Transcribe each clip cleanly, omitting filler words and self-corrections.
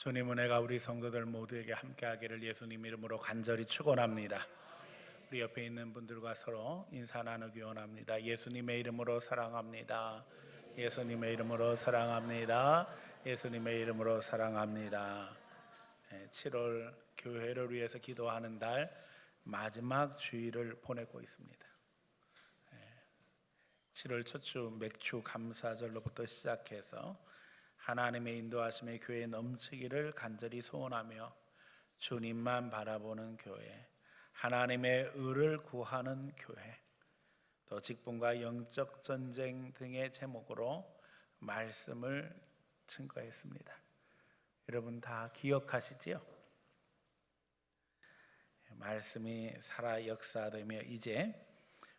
주님 은혜가 우리 성도들 모두에게 함께하기를 예수님 이름으로 간절히 축원합니다. 우리 옆에 있는 분들과 서로 인사 나누기 원합니다. 예수님의 이름으로 사랑합니다. 예수님의 이름으로 사랑합니다. 예수님의 이름으로 사랑합니다. 7월 교회를 위해서 기도하는 달 마지막 주일을 보내고 있습니다. 7월 첫 주 맥주 감사절로부터 시작해서 하나님의 인도하심에 교회에 넘치기를 간절히 소원하며 주님만 바라보는 교회, 하나님의 의를 구하는 교회, 또 직분과 영적 전쟁 등의 제목으로 말씀을 증거했습니다. 여러분 다 기억하시지요? 말씀이 살아 역사되며 이제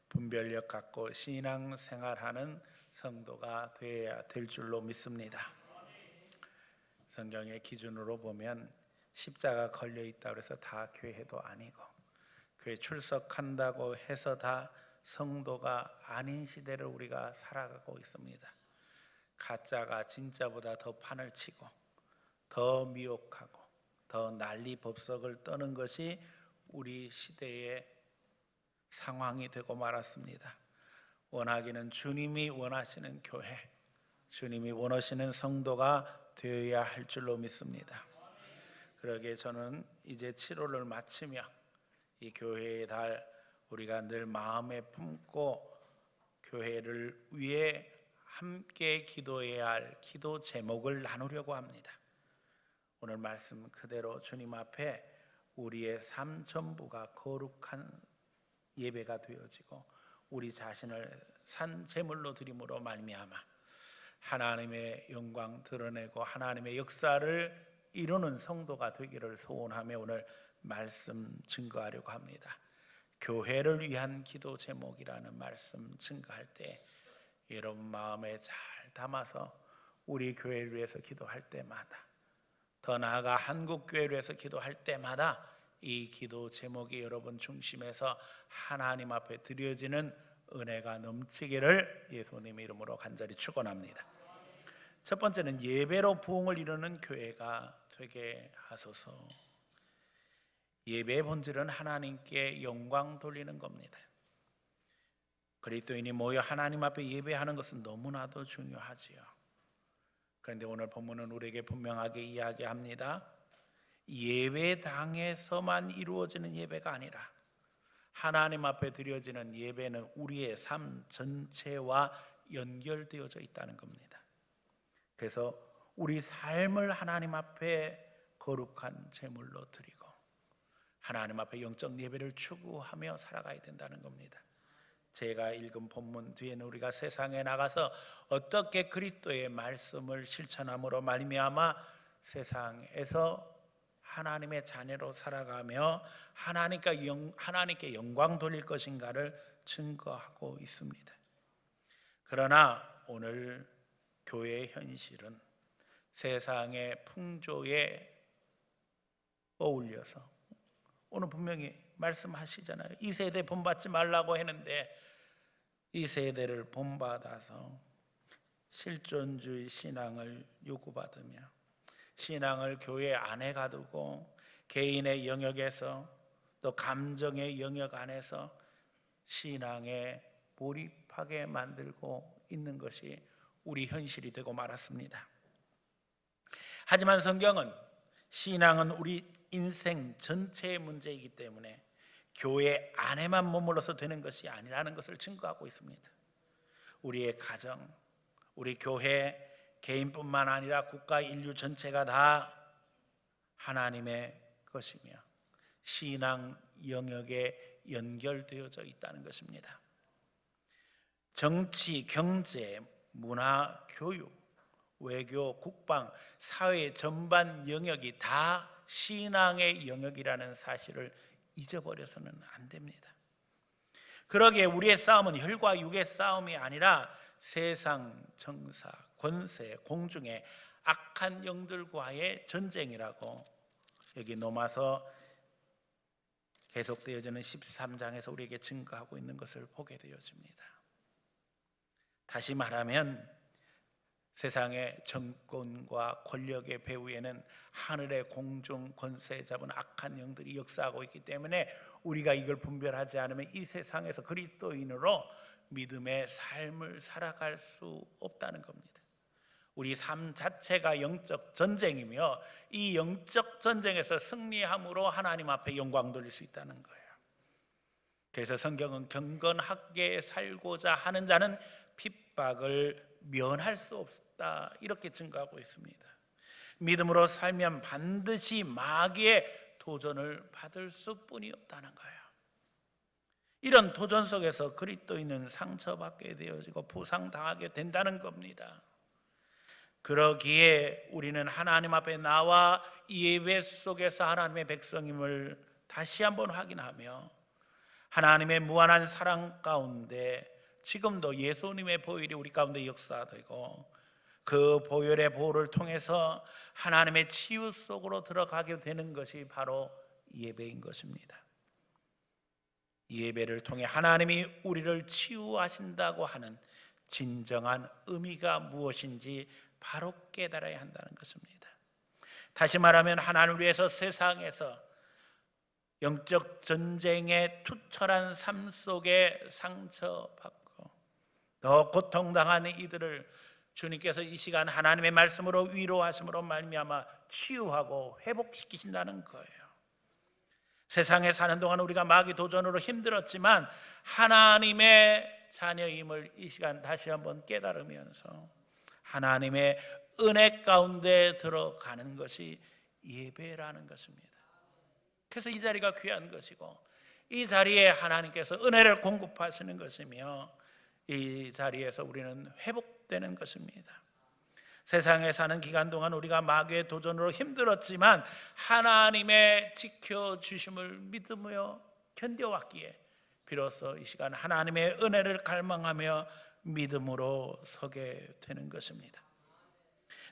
분별력 갖고 신앙생활하는 성도가 되어야 될 줄로 믿습니다. 성경의 기준으로 보면 십자가 걸려있다고 해서 다 교회도 아니고, 교회 출석한다고 해서 다 성도가 아닌 시대를 우리가 살아가고 있습니다. 가짜가 진짜보다 더 판을 치고 더 미혹하고 더 난리 법석을 떠는 것이 우리 시대의 상황이 되고 말았습니다. 원하기는 주님이 원하시는 교회, 주님이 원하시는 성도가 되어야 할 줄로 믿습니다. 그러기에 저는 이제 7월을 마치며 이 교회의 달, 우리가 늘 마음에 품고 교회를 위해 함께 기도해야 할 기도 제목을 나누려고 합니다. 오늘 말씀 그대로 주님 앞에 우리의 삶 전부가 거룩한 예배가 되어지고 우리 자신을 산 제물로 드림으로 말미암아 하나님의 영광 드러내고 하나님의 역사를 이루는 성도가 되기를 소원하며 오늘 말씀 증거하려고 합니다. 교회를 위한 기도 제목이라는 말씀 증거할 때 여러분 마음에 잘 담아서 우리 교회를 위해서 기도할 때마다, 더 나아가 한국교회를 위해서 기도할 때마다 이 기도 제목이 여러분 중심에서 하나님 앞에 드려지는 은혜가 넘치기를 예수님의 이름으로 간절히 축원합니다. 첫 번째는 예배로 부흥을 이루는 교회가 되게 하소서. 예배의 본질은 하나님께 영광 돌리는 겁니다. 그리스도인이 모여 하나님 앞에 예배하는 것은 너무나도 중요하지요. 그런데 오늘 본문은 우리에게 분명하게 이야기합니다. 예배당에서만 이루어지는 예배가 아니라 하나님 앞에 드려지는 예배는 우리의 삶 전체와 연결되어져 있다는 겁니다. 그래서 우리 삶을 하나님 앞에 거룩한 제물로 드리고 하나님 앞에 영적 예배를 추구하며 살아가야 된다는 겁니다. 제가 읽은 본문 뒤에는 우리가 세상에 나가서 어떻게 그리스도의 말씀을 실천함으로 말미암아 세상에서 하나님의 자녀로 살아가며 하나님께 영광 돌릴 것인가를 증거하고 있습니다. 그러나 오늘 교회의 현실은 세상의 풍조에 어울려서 오늘 분명히 말씀하시잖아요. 이 세대 본받지 말라고 했는데 이 세대를 본받아서 실존주의 신앙을 요구받으며 신앙을 교회 안에 가두고 개인의 영역에서 또 감정의 영역 안에서 신앙에 몰입하게 만들고 있는 것이 우리 현실이 되고 말았습니다. 하지만 성경은 신앙은 우리 인생 전체의 문제이기 때문에 교회 안에만 머물러서 되는 것이 아니라는 것을 증거하고 있습니다. 우리의 가정, 우리 교회, 개인뿐만 아니라 국가 인류 전체가 다 하나님의 것이며 신앙 영역에 연결되어져 있다는 것입니다. 정치, 경제, 문화, 교육, 외교, 국방, 사회 전반 영역이 다 신앙의 영역이라는 사실을 잊어버려서는 안 됩니다. 그러기에 우리의 싸움은 혈과 육의 싸움이 아니라 세상, 정사, 권세, 공중의 악한 영들과의 전쟁이라고 여기 로마서 계속되어지는 13장에서 우리에게 증거하고 있는 것을 보게 되어집니다. 다시 말하면 세상의 정권과 권력의 배후에는 하늘의 공중 권세 잡은 악한 영들이 역사하고 있기 때문에 우리가 이걸 분별하지 않으면 이 세상에서 그리스도인으로 믿음의 삶을 살아갈 수 없다는 겁니다. 우리 삶 자체가 영적 전쟁이며 이 영적 전쟁에서 승리함으로 하나님 앞에 영광 돌릴 수 있다는 거예요. 그래서 성경은 경건하게 살고자 하는 자는 핍박을 면할 수 없다 이렇게 증거하고 있습니다. 믿음으로 살면 반드시 마귀의 도전을 받을 수뿐이 없다는 거예요. 이런 도전 속에서 그리스도인은 상처받게 되어지고 부상당하게 된다는 겁니다. 그러기에 우리는 하나님 앞에 나와 이 예배 속에서 하나님의 백성임을 다시 한번 확인하며 하나님의 무한한 사랑 가운데 지금도 예수님의 보혈이 우리 가운데 역사되고 그 보혈의 보호를 통해서 하나님의 치유 속으로 들어가게 되는 것이 바로 예배인 것입니다. 예배를 통해 하나님이 우리를 치유하신다고 하는 진정한 의미가 무엇인지 바로 깨달아야 한다는 것입니다. 다시 말하면 하나님을 위해서 세상에서 영적 전쟁의 투철한 삶 속에 상처받고 더 고통당하는 이들을 주님께서 이 시간 하나님의 말씀으로 위로하심으로 말미암아 치유하고 회복시키신다는 거예요. 세상에 사는 동안 우리가 마귀 도전으로 힘들었지만 하나님의 자녀임을 이 시간 다시 한번 깨달으면서 하나님의 은혜 가운데 들어가는 것이 예배라는 것입니다. 그래서 이 자리가 귀한 것이고 이 자리에 하나님께서 은혜를 공급하시는 것이며 이 자리에서 우리는 회복되는 것입니다. 세상에 사는 기간 동안 우리가 마귀의 도전으로 힘들었지만 하나님의 지켜주심을 믿으며 견뎌왔기에 비로소 이 시간 하나님의 은혜를 갈망하며 믿음으로 서게 되는 것입니다.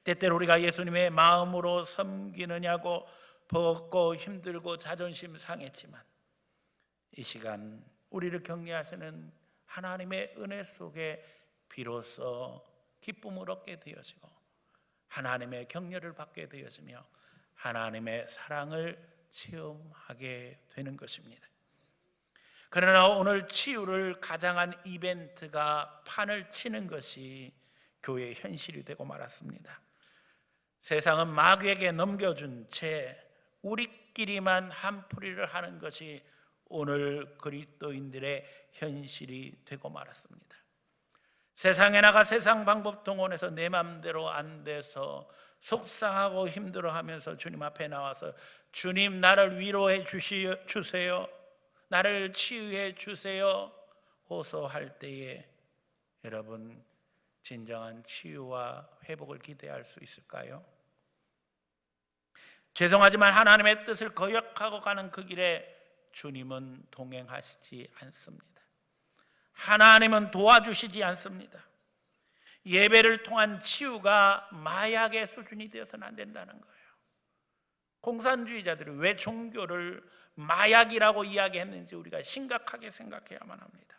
때때로 우리가 예수님의 마음으로 섬기느냐고 버겁고 힘들고 자존심 상했지만 이 시간 우리를 격려하시는 하나님의 은혜 속에 비로소 기쁨을 얻게 되어지고 하나님의 격려를 받게 되어지며 하나님의 사랑을 체험하게 되는 것입니다. 그러나 오늘 치유를 가장한 이벤트가 판을 치는 것이 교회의 현실이 되고 말았습니다. 세상은 마귀에게 넘겨준 채 우리끼리만 한풀이를 하는 것이 오늘 그리스도인들의 현실이 되고 말았습니다. 세상에 나가 세상 방법 동원해서 내 맘대로 안 돼서 속상하고 힘들어하면서 주님 앞에 나와서 주님 나를 위로해 주세요, 나를 치유해 주세요 호소할 때에 여러분 진정한 치유와 회복을 기대할 수 있을까요? 죄송하지만 하나님의 뜻을 거역하고 가는 그 길에 주님은 동행하시지 않습니다. 하나님은 도와주시지 않습니다. 예배를 통한 치유가 마약의 수준이 되어서는 안 된다는 거예요. 공산주의자들이 왜 종교를 마약이라고 이야기했는지 우리가 심각하게 생각해야만 합니다.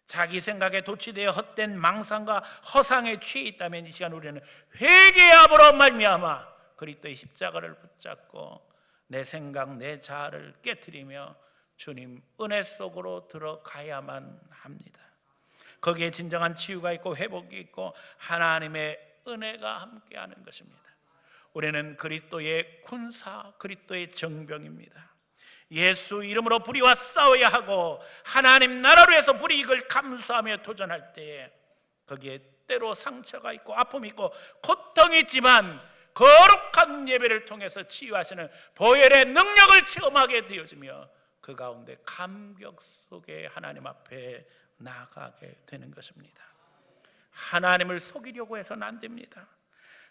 자기 생각에 도취되어 헛된 망상과 허상에 취해 있다면 이 시간 우리는 회개함으로 말미암아 그리스도의 십자가를 붙잡고 내 생각, 내 자아를 깨트리며 주님 은혜 속으로 들어가야만 합니다. 거기에 진정한 치유가 있고 회복이 있고 하나님의 은혜가 함께하는 것입니다. 우리는 그리스도의 군사, 그리스도의 정병입니다. 예수 이름으로 불의와 싸워야 하고 하나님 나라를 위해서 불이익을 감수하며 도전할 때에 거기에 때로 상처가 있고 아픔이 있고 고통이 있지만 거룩한 예배를 통해서 치유하시는 보혈의 능력을 체험하게 되어지며 그 가운데 감격 속에 하나님 앞에 나아가게 되는 것입니다. 하나님을 속이려고 해서는 안 됩니다.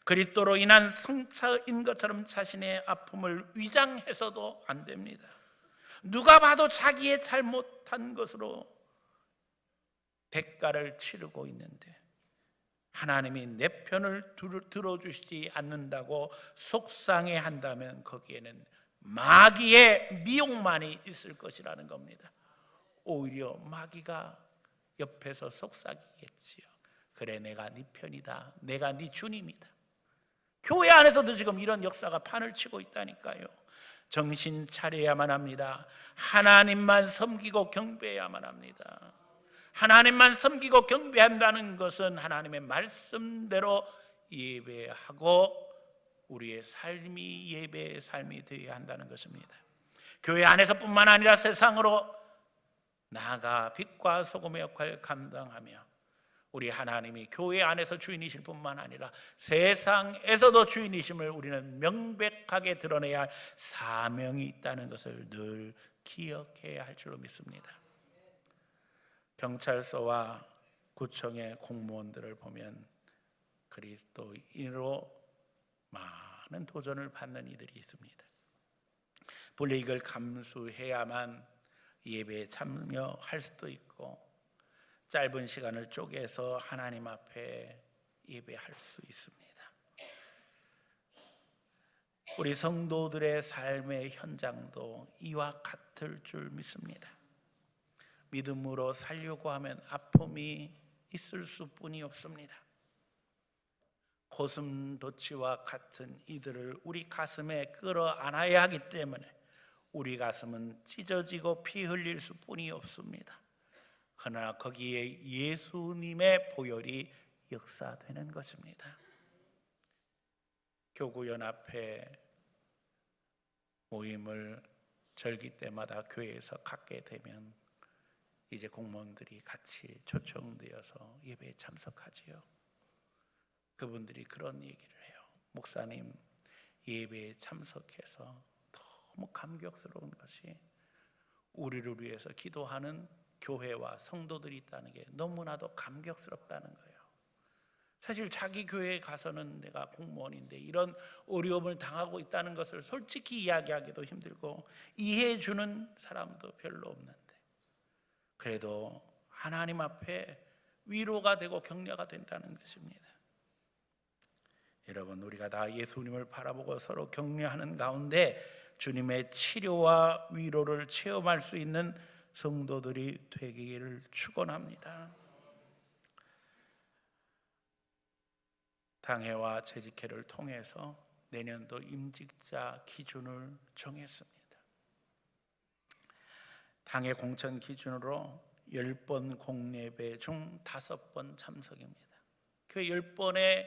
그리스도로 인한 상처인 것처럼 자신의 아픔을 위장해서도 안 됩니다. 누가 봐도 자기의 잘못한 것으로 대가를 치르고 있는데 하나님이 내 편을 들어주시지 않는다고 속상해한다면 거기에는 마귀의 미혹만이 있을 것이라는 겁니다. 오히려 마귀가 옆에서 속삭이겠지요. 그래, 내가 네 편이다. 내가 네 주님이다. 교회 안에서도 지금 이런 역사가 판을 치고 있다니까요. 정신 차려야만 합니다. 하나님만 섬기고 경배해야만 합니다. 하나님만 섬기고 경배한다는 것은 하나님의 말씀대로 예배하고 우리의 삶이 예배의 삶이 되어야 한다는 것입니다. 교회 안에서뿐만 아니라 세상으로 나아가 빛과 소금의 역할을 감당하며 우리 하나님이 교회 안에서 주인이실 뿐만 아니라 세상에서도 주인이심을 우리는 명백하게 드러내야 할 사명이 있다는 것을 늘 기억해야 할 줄로 믿습니다. 경찰서와 구청의 공무원들을 보면 그리스도인으로 많은 도전을 받는 이들이 있습니다. 불이익을 감수해야만 예배에 참여할 수도 있고 짧은 시간을 쪼개서 하나님 앞에 예배할 수 있습니다. 우리 성도들의 삶의 현장도 이와 같을 줄 믿습니다. 믿음으로 살려고 하면 아픔이 있을 수뿐이 없습니다. 고슴도치와 같은 이들을 우리 가슴에 끌어안아야 하기 때문에 우리 가슴은 찢어지고 피 흘릴 수뿐이 없습니다. 그러나 거기에 예수님의 보혈이 역사되는 것입니다. 교구연합회 모임을 절기 때마다 교회에서 갖게 되면 이제 공무원들이 같이 초청되어서 예배에 참석하지요. 그분들이 그런 얘기를 해요. 목사님, 예배에 참석해서 너무 감격스러운 것이 우리를 위해서 기도하는 교회와 성도들이 있다는 게 너무나도 감격스럽다는 거예요. 사실 자기 교회에 가서는 내가 공무원인데 이런 어려움을 당하고 있다는 것을 솔직히 이야기하기도 힘들고 이해해 주는 사람도 별로 없는데 그래도 하나님 앞에 위로가 되고 격려가 된다는 것입니다. 여러분, 우리가 다 예수님을 바라보고 서로 격려하는 가운데 주님의 치료와 위로를 체험할 수 있는 성도들이 되기를 축원합니다. 당회와 재직회를 통해서 내년도 임직자 기준을 정했습니다. 당회 공천 기준으로 10번 공예배 중 5번 참석입니다. 교회 10번의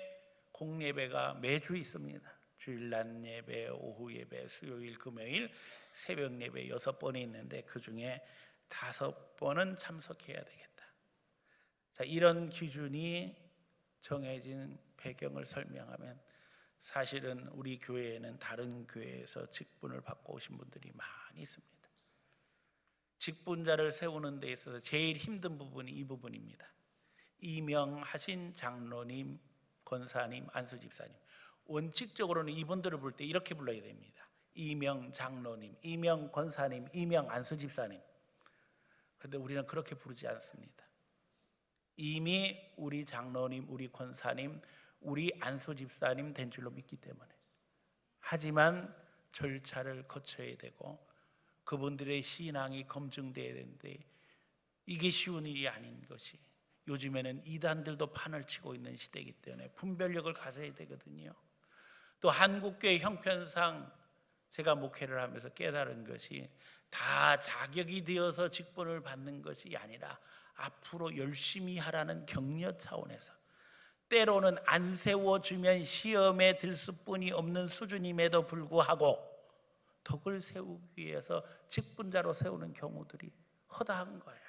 공예배가 매주 있습니다. 주일 낮 예배, 오후 예배, 수요일, 금요일, 새벽 예배 6번이 있는데 그 중에 5번은 참석해야 되겠다. 자, 이런 기준이 정해진 배경을 설명하면 사실은 우리 교회에는 다른 교회에서 직분을 받고 오신 분들이 많이 있습니다. 직분자를 세우는 데 있어서 제일 힘든 부분이 이 부분입니다. 임명하신 장로님, 권사님, 안수집사님, 원칙적으로는 이분들을 부를 때 이렇게 불러야 됩니다. 이명 장로님, 이명 권사님, 이명 안수집사님. 그런데 우리는 그렇게 부르지 않습니다. 이미 우리 장로님, 우리 권사님, 우리 안수집사님 된 줄로 믿기 때문에. 하지만 절차를 거쳐야 되고 그분들의 신앙이 검증돼야 되는데 이게 쉬운 일이 아닌 것이, 요즘에는 이단들도 판을 치고 있는 시대이기 때문에 분별력을 가져야 되거든요. 또 한국교회 형편상 제가 목회를 하면서 깨달은 것이 다 자격이 되어서 직분을 받는 것이 아니라 앞으로 열심히 하라는 격려 차원에서, 때로는 안 세워주면 시험에 들 수뿐이 없는 수준임에도 불구하고 덕을 세우기 위해서 직분자로 세우는 경우들이 허다한 거예요.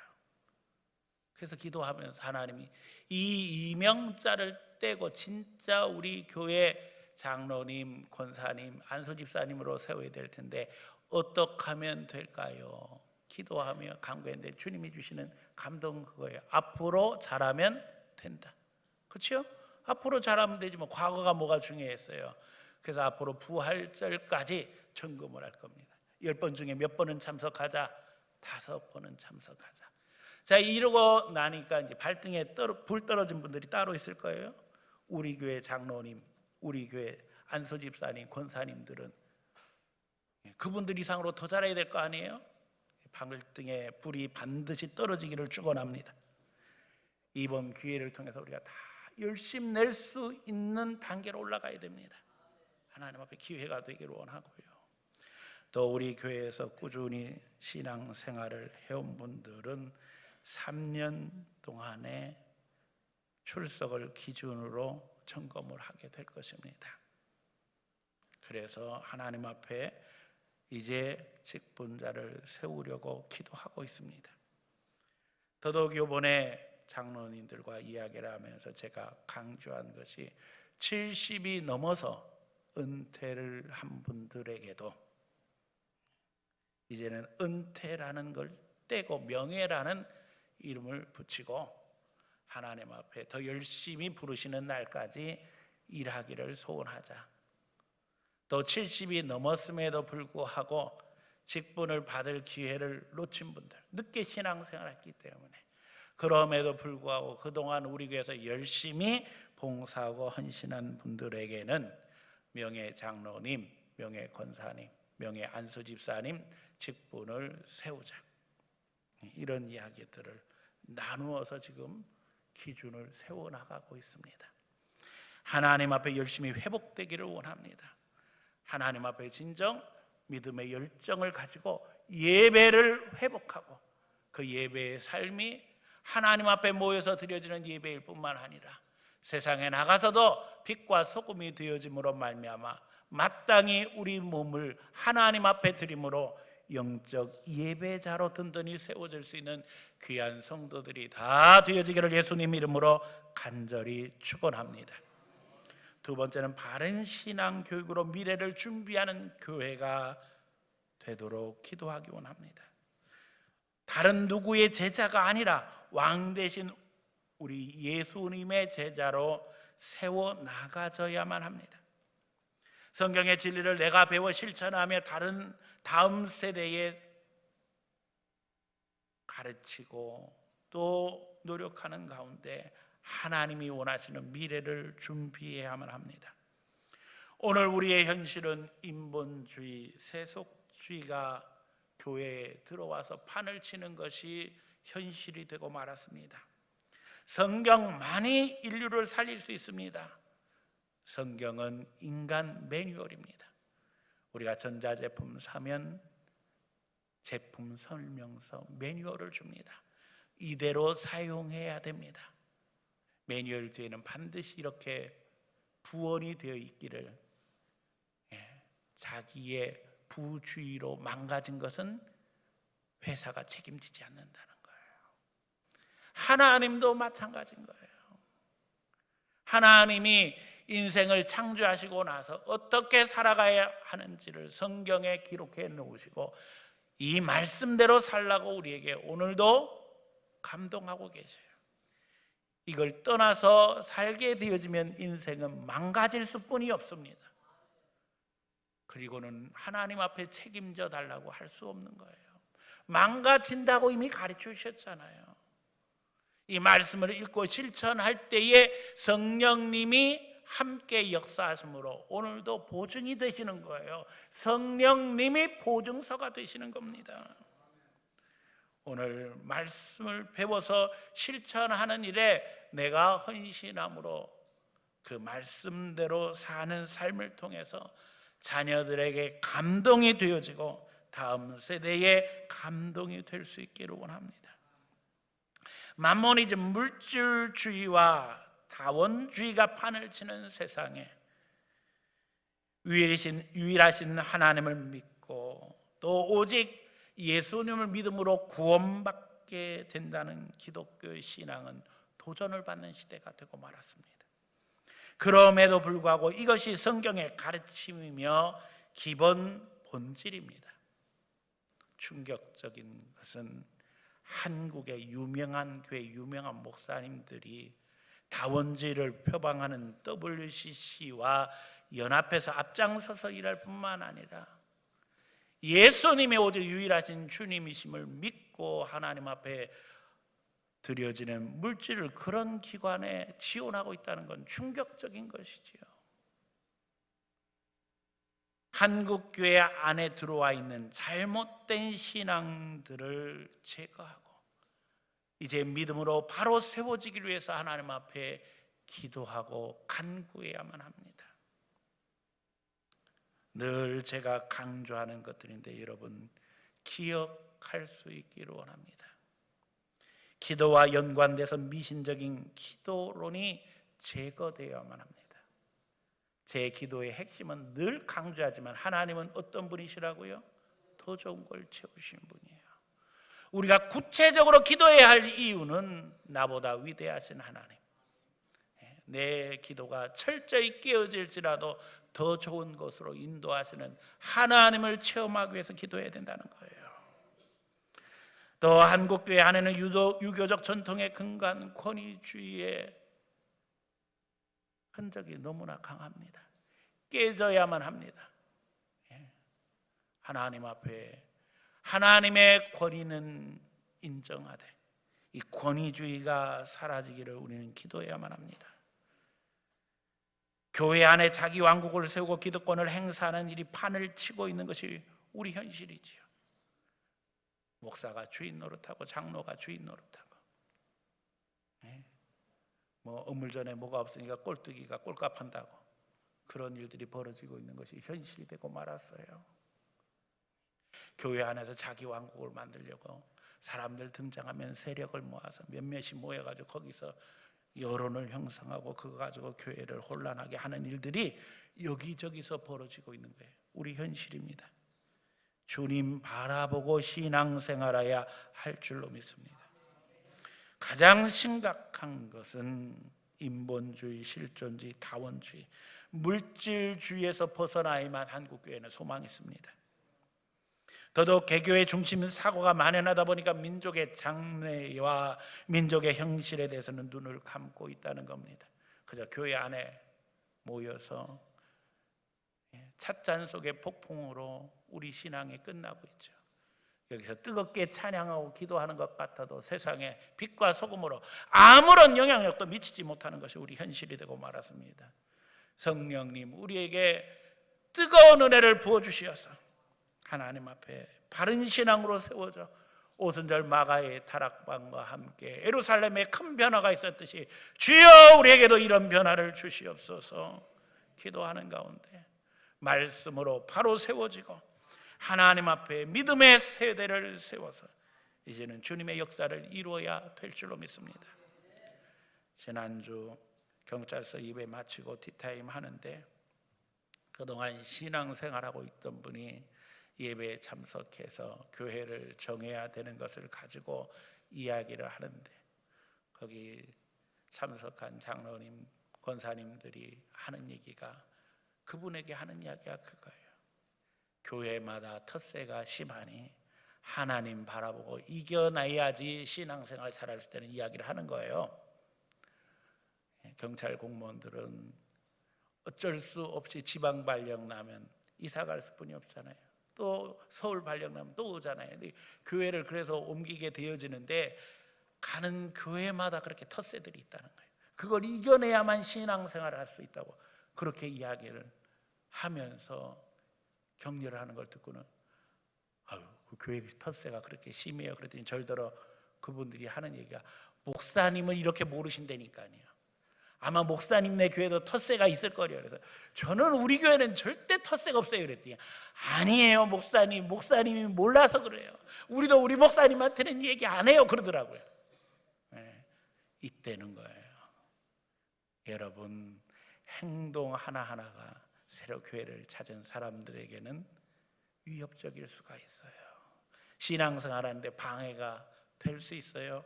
그래서 기도하면서 하나님이 이 이명자를 떼고 진짜 우리 교회 장로님, 권사님, 안수집사님으로 세워야 될 텐데 어떻게 하면 될까요? 기도하며 간구했는데 주님이 주시는 감동은 그거예요. 앞으로 잘하면 된다. 그렇죠? 앞으로 잘하면 되지 뭐 과거가 뭐가 중요했어요. 그래서 앞으로 부활절까지 점검을 할 겁니다. 10번 중에 몇 번은 참석하자? 5번은 참석하자. 자, 이러고 나니까 이제 발등에 불 떨어진 분들이 따로 있을 거예요. 우리 교회 장로님, 우리 교회 안수집사님, 권사님들은 그분들 이상으로 더 잘해야 될 거 아니에요? 발등에 불이 반드시 떨어지기를 축원합니다. 이번 기회를 통해서 우리가 다 열심 낼 수 있는 단계로 올라가야 됩니다. 하나님 앞에 기회가 되기를 원하고요. 또 우리 교회에서 꾸준히 신앙생활을 해온 분들은 3년 동안의 출석을 기준으로 점검을 하게 될 것입니다. 그래서 하나님 앞에 이제 직분자를 세우려고 기도하고 있습니다. 더더욱 이번에 장로님들과 이야기를 하면서 제가 강조한 것이 70이 넘어서 은퇴를 한 분들에게도 이제는 은퇴라는 걸 떼고 명예라는 이름을 붙이고 하나님 앞에 더 열심히 부르시는 날까지 일하기를 소원하자. 또 70이 넘었음에도 불구하고 직분을 받을 기회를 놓친 분들, 늦게 신앙생활했기 때문에 그럼에도 불구하고 그동안 우리 교회에서 열심히 봉사하고 헌신한 분들에게는 명예 장로님, 명예 권사님, 명예 안수집사님 직분을 세우자. 이런 이야기들을 나누어서 지금 기준을 세워나가고 있습니다. 하나님 앞에 열심히 회복되기를 원합니다. 하나님 앞에 진정 믿음의 열정을 가지고 예배를 회복하고 그 예배의 삶이 하나님 앞에 모여서 드려지는 예배일 뿐만 아니라 세상에 나가서도 빛과 소금이 되어짐으로 말미암아 마땅히 우리 몸을 하나님 앞에 드림으로 영적 예배자로 든든히 세워질 수 있는 귀한 성도들이 다 되어지기를 예수님 이름으로 간절히 축원합니다. 두 번째는 바른 신앙 교육으로 미래를 준비하는 교회가 되도록 기도하기 원합니다. 다른 누구의 제자가 아니라 왕 대신 우리 예수님의 제자로 세워 나가져야만 합니다. 성경의 진리를 내가 배워 실천하며 다음 세대에 가르치고 또 노력하는 가운데 하나님이 원하시는 미래를 준비해야만 합니다. 오늘 우리의 현실은 인본주의, 세속주의가 교회에 들어와서 판을 치는 것이 현실이 되고 말았습니다. 성경만이 인류를 살릴 수 있습니다. 성경은 인간 매뉴얼입니다. 우리가 전자제품 사면 제품 설명서 매뉴얼을 줍니다. 이대로 사용해야 됩니다. 매뉴얼 뒤에는 반드시 이렇게 부언이 되어 있기를, 자기의 부주의로 망가진 것은 회사가 책임지지 않는다는 거예요. 하나님도 마찬가지인 거예요. 하나님이 인생을 창조하시고 나서 어떻게 살아가야 하는지를 성경에 기록해 놓으시고 이 말씀대로 살라고 우리에게 오늘도 감동하고 계셔요. 이걸 떠나서 살게 되어지면 인생은 망가질 수뿐이 없습니다. 그리고는 하나님 앞에 책임져 달라고 할 수 없는 거예요. 망가진다고 이미 가르쳐 주셨잖아요. 이 말씀을 읽고 실천할 때에 성령님이 함께 역사하심으로 오늘도 보증이 되시는 거예요. 성령님이 보증서가 되시는 겁니다. 오늘 말씀을 배워서 실천하는 일에 내가 헌신함으로 그 말씀대로 사는 삶을 통해서 자녀들에게 감동이 되어지고 다음 세대에 감동이 될 수 있기를 원합니다. 만모니즘, 물질주의와 다원주의가 판을 치는 세상에 유일하신 하나님을 믿고 또 오직 예수님을 믿음으로 구원받게 된다는 기독교의 신앙은 도전을 받는 시대가 되고 말았습니다. 그럼에도 불구하고 이것이 성경의 가르침이며 기본 본질입니다. 충격적인 것은 한국의 유명한 교회 유명한 목사님들이 다원주의를 표방하는 WCC와 연합해서 앞장서서 일할 뿐만 아니라 예수님의 오직 유일하신 주님이심을 믿고 하나님 앞에 드려지는 물질을 그런 기관에 지원하고 있다는 건 충격적인 것이지요. 한국 교회 안에 들어와 있는 잘못된 신앙들을 제거하고 이제 믿음으로 바로 세워지기를 위해서 하나님 앞에 기도하고 간구해야만 합니다. 늘 제가 강조하는 것들인데 여러분 기억할 수 있기를 원합니다. 기도와 연관돼서 미신적인 기도론이 제거되어야만 합니다. 제 기도의 핵심은 늘 강조하지만 하나님은 어떤 분이시라고요? 더 좋은 걸 채우신 분이에요. 우리가 구체적으로 기도해야 할 이유는 나보다 위대하신 하나님, 내 기도가 철저히 깨어질지라도 더 좋은 것으로 인도하시는 하나님을 체험하기 위해서 기도해야 된다는 거예요. 또 한국교회 안에는 유교적 전통에 근거한 권위주의의 흔적이 너무나 강합니다. 깨져야만 합니다. 하나님 앞에 하나님의 권위는 인정하되 이 권위주의가 사라지기를 우리는 기도해야만 합니다. 교회 안에 자기 왕국을 세우고 기득권을 행사하는 일이 판을 치고 있는 것이 우리 현실이지요. 목사가 주인 노릇하고 장로가 주인 노릇하고 어물전에 뭐가 없으니까 꼴뚜기가 꼴값 한다고 그런 일들이 벌어지고 있는 것이 현실이 되고 말았어요. 교회 안에서 자기 왕국을 만들려고 사람들 등장하면 세력을 모아서 몇몇이 모여가지고 거기서 여론을 형성하고 그거 가지고 교회를 혼란하게 하는 일들이 여기저기서 벌어지고 있는 거예요. 우리 현실입니다. 주님 바라보고 신앙생활해야 할 줄로 믿습니다. 가장 심각한 것은 인본주의, 실존주의, 다원주의, 물질주의에서 벗어나야만 한국교회는 소망이 있습니다. 더더욱 개교의 중심 사고가 만연하다 보니까 민족의 장래와 민족의 형실에 대해서는 눈을 감고 있다는 겁니다. 그저 교회 안에 모여서 찻잔 속의 폭풍으로 우리 신앙이 끝나고 있죠. 여기서 뜨겁게 찬양하고 기도하는 것 같아도 세상에 빛과 소금으로 아무런 영향력도 미치지 못하는 것이 우리 현실이 되고 말았습니다. 성령님 우리에게 뜨거운 은혜를 부어주시어서 하나님 앞에 바른 신앙으로 세워져 오순절 마가의 타락방과 함께 예루살렘에 큰 변화가 있었듯이 주여 우리에게도 이런 변화를 주시옵소서 기도하는 가운데 말씀으로 바로 세워지고 하나님 앞에 믿음의 세대를 세워서 이제는 주님의 역사를 이루어야 될 줄로 믿습니다. 지난주 경찰서 예배 마치고 티타임 하는데 그동안 신앙생활하고 있던 분이 예배에 참석해서 교회를 정해야 되는 것을 가지고 이야기를 하는데 거기 참석한 장로님, 권사님들이 하는 얘기가 그분에게 하는 이야기가 그거예요. 교회마다 텃세가 심하니 하나님 바라보고 이겨내야지 신앙생활 잘할 수 있다는 이야기를 하는 거예요. 경찰 공무원들은 어쩔 수 없이 지방 발령 나면 이사 갈 수뿐이 없잖아요. 또 서울 발령 나면 또 오잖아요. 근데 교회를 그래서 옮기게 되어지는데 가는 교회마다 그렇게 텃세들이 있다는 거예요. 그걸 이겨내야만 신앙생활을 할 수 있다고 그렇게 이야기를 하면서 격려를 하는 걸 듣고는 아유, 그 교회 텃세가 그렇게 심해요. 그랬더니 절더러 그분들이 하는 얘기가 목사님은 이렇게 모르신다니까요. 아마 목사님네 교회도 텃세가 있을 거래요. 그래서 저는 우리 교회는 절대 텃세가 없어요 그랬더니 아니에요 목사님이 몰라서 그래요. 우리도 우리 목사님한테는 얘기 안 해요 그러더라고요. 이때는 거예요. 여러분 행동 하나하나가 새로 교회를 찾은 사람들에게는 위협적일 수가 있어요. 신앙생활하는데 방해가 될 수 있어요.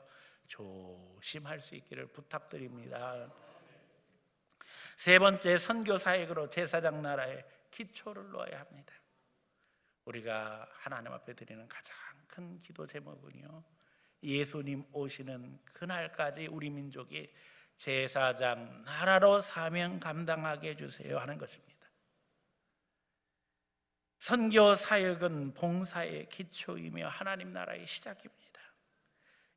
조심할 수 있기를 부탁드립니다. 세 번째, 선교사역으로 제사장 나라의 기초를 놓아야 합니다. 우리가 하나님 앞에 드리는 가장 큰 기도 제목은요, 예수님 오시는 그날까지 우리 민족이 제사장 나라로 사명 감당하게 해주세요 하는 것입니다. 선교사역은 봉사의 기초이며 하나님 나라의 시작입니다.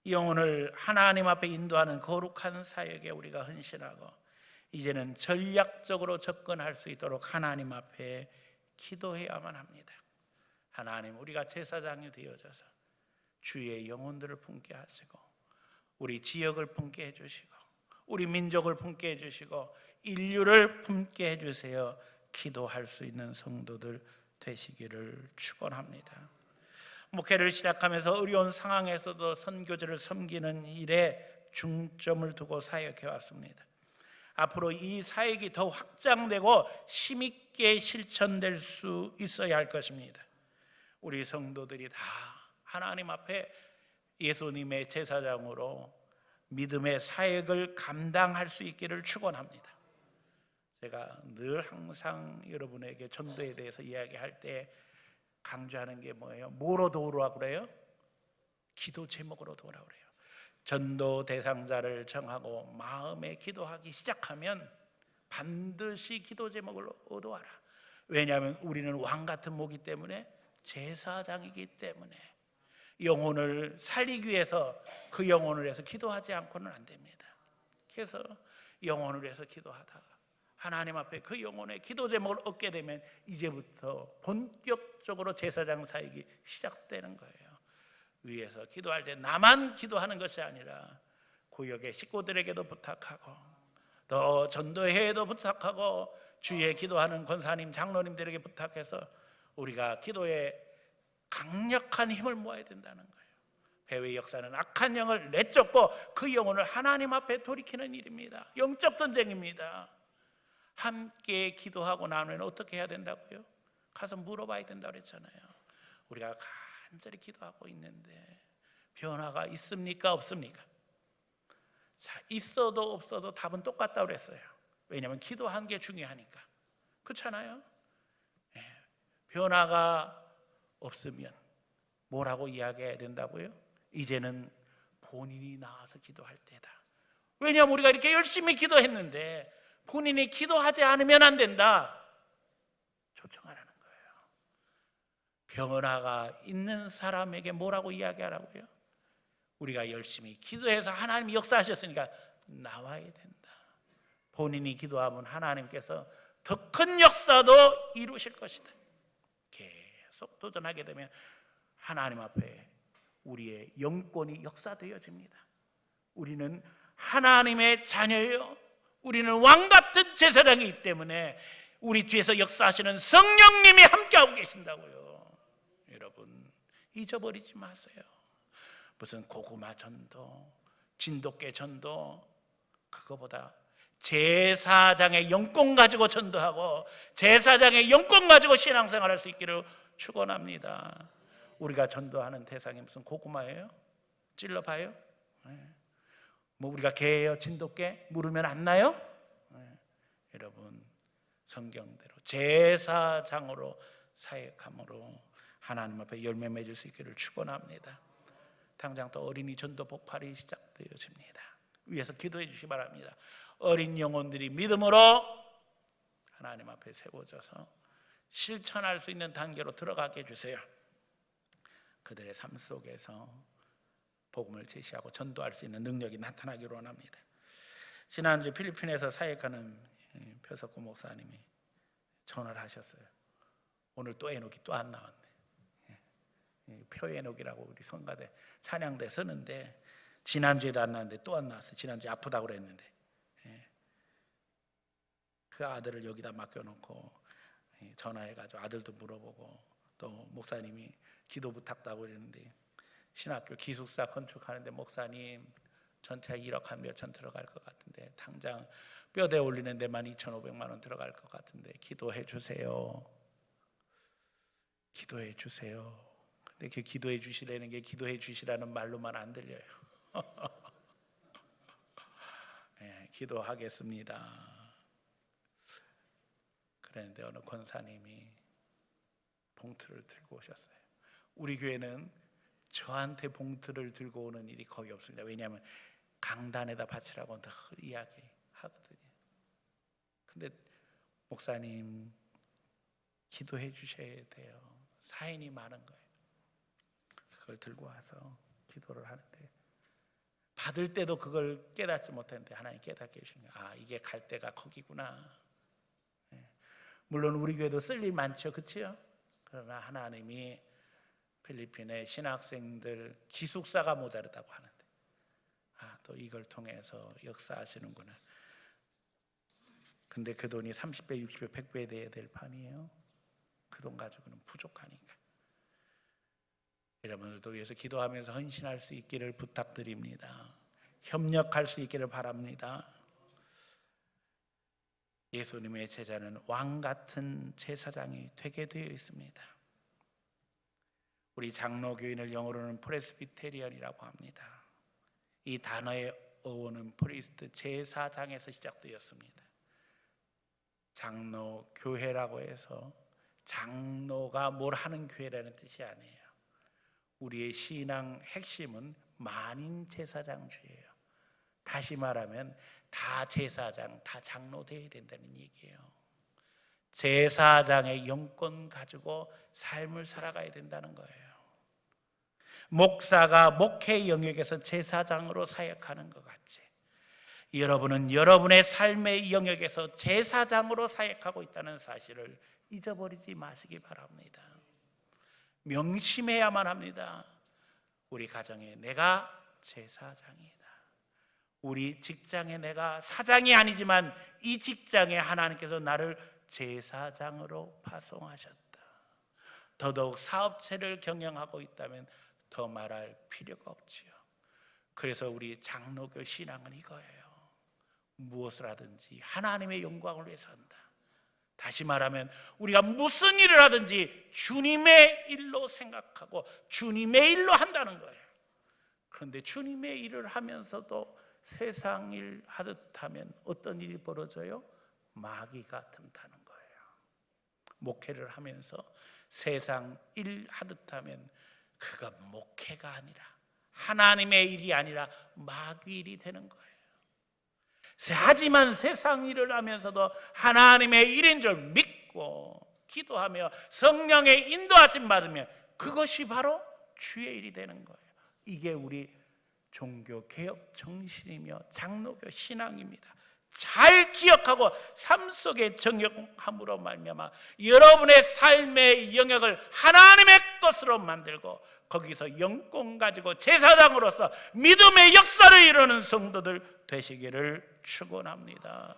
영혼을 하나님 앞에 인도하는 거룩한 사역에 우리가 헌신하고 이제는 전략적으로 접근할 수 있도록 하나님 앞에 기도해야만 합니다. 하나님, 우리가 제사장이 되어져서 주의 영혼들을 품게 하시고 우리 지역을 품게 해주시고 우리 민족을 품게 해주시고 인류를 품게 해주세요. 기도할 수 있는 성도들 되시기를 축원합니다. 목회를 시작하면서 어려운 상황에서도 선교지를 섬기는 일에 중점을 두고 사역해 왔습니다. 앞으로 이 사역이 더 확장되고 힘있게 실천될 수 있어야 할 것입니다. 우리 성도들이 다 하나님 앞에 예수님의 제사장으로 믿음의 사역을 감당할 수 있기를 축원합니다. 제가 늘 항상 여러분에게 전도에 대해서 이야기할 때 강조하는 게 뭐예요? 뭐로 도우라고 그래요? 기도 제목으로 도우라고 그래요. 전도 대상자를 정하고 마음에 기도하기 시작하면 반드시 기도 제목을 얻어와라. 왜냐하면 우리는 왕 같은 모기 때문에, 제사장이기 때문에 영혼을 살리기 위해서 그 영혼을 위해서 기도하지 않고는 안 됩니다. 그래서 영혼을 위해서 기도하다가 하나님 앞에 그 영혼의 기도 제목을 얻게 되면 이제부터 본격적으로 제사장 사역이 시작되는 거예요. 위에서 기도할 때 나만 기도하는 것이 아니라 구역의 식구들에게도 부탁하고 또 전도회에도 부탁하고 주위에 기도하는 권사님, 장로님들에게 부탁해서 우리가 기도에 강력한 힘을 모아야 된다는 거예요. 배후의 역사는 악한 영을 내쫓고 그 영혼을 하나님 앞에 돌이키는 일입니다. 영적 전쟁입니다. 함께 기도하고 나면 어떻게 해야 된다고요? 가서 물어봐야 된다고 그랬잖아요. 우리가 간절히 기도하고 있는데 변화가 있습니까? 없습니까? 자, 있어도 없어도 답은 똑같다고 그랬어요. 왜냐하면 기도하는 게 중요하니까. 그렇잖아요? 변화가 없으면 뭐라고 이야기해야 된다고요? 이제는 본인이 나와서 기도할 때다. 왜냐하면 우리가 이렇게 열심히 기도했는데 본인이 기도하지 않으면 안 된다. 초청하라는 거예요. 변화가 있는 사람에게 뭐라고 이야기하라고요? 우리가 열심히 기도해서 하나님이 역사하셨으니까 나와야 된다. 본인이 기도하면 하나님께서 더 큰 역사도 이루실 것이다. 계속 도전하게 되면 하나님 앞에 우리의 영권이 역사되어집니다. 우리는 하나님의 자녀예요. 우리는 왕같은 제사장이기 때문에 우리 뒤에서 역사하시는 성령님이 함께하고 계신다고요. 여러분 잊어버리지 마세요. 무슨 고구마 전도, 진돗개 전도, 그거보다 제사장의 영권 가지고 전도하고 제사장의 영권 가지고 신앙생활할 수 있기를 축원합니다. 우리가 전도하는 대상이 무슨 고구마예요? 찔러봐요? 뭐 우리가 개예요? 진돗개? 물으면 안 나요? 여러분 성경대로 제사장으로 사역함으로 하나님 앞에 열매 맺을 수 있기를 축원합니다. 당장 또 어린이 전도 복팔이 시작되어집니다. 위에서 기도해 주시기 바랍니다. 어린 영혼들이 믿음으로 하나님 앞에 세워져서 실천할 수 있는 단계로 들어가게 해주세요. 그들의 삶 속에서 복음을 제시하고 전도할 수 있는 능력이 나타나기를 원합니다. 지난주 필리핀에서 사역하는 표석구 목사님이 전화를 하셨어요. 오늘 또 에녹이 또 안 나왔네. 표에녹이라고 우리 성가대 찬양대 쓰는데 지난주에도 안 나왔는데 또 안 나왔어요. 지난주에 아프다고 그랬는데 그 아들을 여기다 맡겨놓고 전화해가지고 아들도 물어보고 또 목사님이 기도 부탁다고 그랬는데 신학교 기숙사 건축하는데 목사님 전체 1억 한 몇천 들어갈 것 같은데 당장 뼈대 올리는 데만 2,500만 원 들어갈 것 같은데 기도해 주세요. 기도해 주세요. 근데 그 기도해 주시라는 게 기도해 주시라는 말로만 안 들려요. 네, 기도하겠습니다. 그런데 어느 권사님이 봉투를 들고 오셨어요. 우리 교회는 저한테 봉투를 들고 오는 일이 거의 없습니다. 왜냐하면 강단에다 바치라고 늘 이야기하거든요. 근데 목사님 기도해 주셔야 돼요. 사인이 많은 거예요. 그걸 들고 와서 기도를 하는데 받을 때도 그걸 깨닫지 못했는데 하나님 깨닫게 해주시는 거예요. 아, 이게 갈 데가 거기구나. 물론 우리 교회도 쓸 일 많죠, 그렇죠? 그러나 하나님이 필리핀의 신학생들 기숙사가 모자르다고 하는데 또 이걸 통해서 역사하시는구나. 근데 그 돈이 30배, 60배, 100배 돼야 될 판이에요. 그 돈 가지고는 부족하니까. 여러분들도 위해서 기도하면서 헌신할 수 있기를 부탁드립니다. 협력할 수 있기를 바랍니다. 예수님의 제자는 왕 같은 제사장이 되게 되어 있습니다. 우리 장로교인을 영어로는 프레스비테리언이라고 합니다. 이 단어의 어원은 프리스트, 제사장에서 시작되었습니다. 장로교회라고 해서 장로가 뭘 하는 교회라는 뜻이 아니에요. 우리의 신앙 핵심은 만인 제사장주의예요. 다시 말하면 다 제사장, 다 장로 되어야 된다는 얘기예요. 제사장의 영권 가지고 삶을 살아가야 된다는 거예요. 목사가 목회 영역에서 제사장으로 사역하는 것 같이 여러분은 여러분의 삶의 영역에서 제사장으로 사역하고 있다는 사실을 잊어버리지 마시기 바랍니다. 명심해야만 합니다. 우리 가정에 내가 제사장이다. 우리 직장에 내가 사장이 아니지만 이 직장에 하나님께서 나를 제사장으로 파송하셨다. 더더욱 사업체를 경영하고 있다면 더 말할 필요가 없지요. 그래서 우리 장로교 신앙은 이거예요. 무엇을 하든지 하나님의 영광을 위해서 한다. 다시 말하면 우리가 무슨 일을 하든지 주님의 일로 생각하고 주님의 일로 한다는 거예요. 그런데 주님의 일을 하면서도 세상 일 하듯 하면 어떤 일이 벌어져요? 마귀가 틈타는 거예요. 목회를 하면서 세상 일 하듯 하면 그가 목회가 아니라 하나님의 일이 아니라 마귀 일이 되는 거예요. 하지만 세상 일을 하면서도 하나님의 일인 줄 믿고 기도하며 성령의 인도하심 받으면 그것이 바로 주의 일이 되는 거예요. 이게 우리 종교개혁 정신이며 장로교 신앙입니다. 잘 기억하고 삶 속에 정역함으로 말미암아 여러분의 삶의 영역을 하나님의 것으로 만들고 거기서 영권 가지고 제사장으로서 믿음의 역사를 이루는 성도들 되시기를 축원합니다.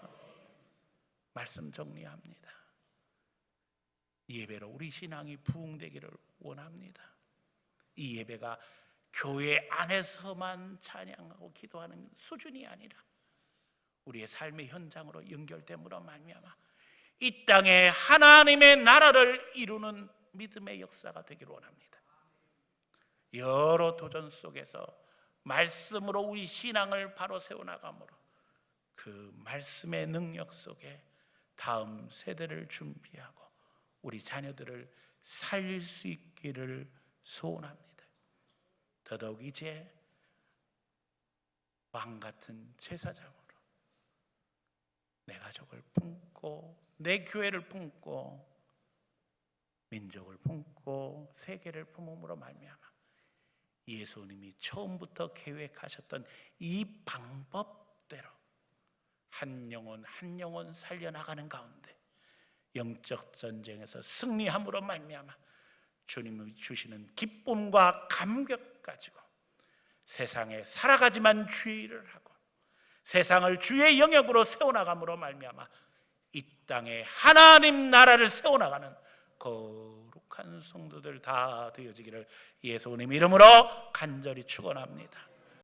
말씀 정리합니다. 예배로 우리 신앙이 부흥되기를 원합니다. 이 예배가 교회 안에서만 찬양하고 기도하는 수준이 아니라 우리의 삶의 현장으로 연결됨으로 말미암아 이 땅에 하나님의 나라를 이루는 믿음의 역사가 되기를 원합니다. 여러 도전 속에서 말씀으로 우리 신앙을 바로 세워나가므로 그 말씀의 능력 속에 다음 세대를 준비하고 우리 자녀들을 살릴 수 있기를 소원합니다. 더더욱 이제 왕같은 제사장으로 내 가족을 품고 내 교회를 품고 민족을 품고 세계를 품음으로 말미암아 예수님이 처음부터 계획하셨던 이 방법대로 한 영혼 한 영혼 살려나가는 가운데 영적 전쟁에서 승리함으로 말미암아 주님이 주시는 기쁨과 감격 가지고 세상에 살아가지만 주의 일을 하고 세상을 주의 영역으로 세워나감으로 말미암아 이 땅에 하나님 나라를 세워나가는 거룩한 성도들 다 되어지기를 예수님 이름으로 간절히 축원합니다.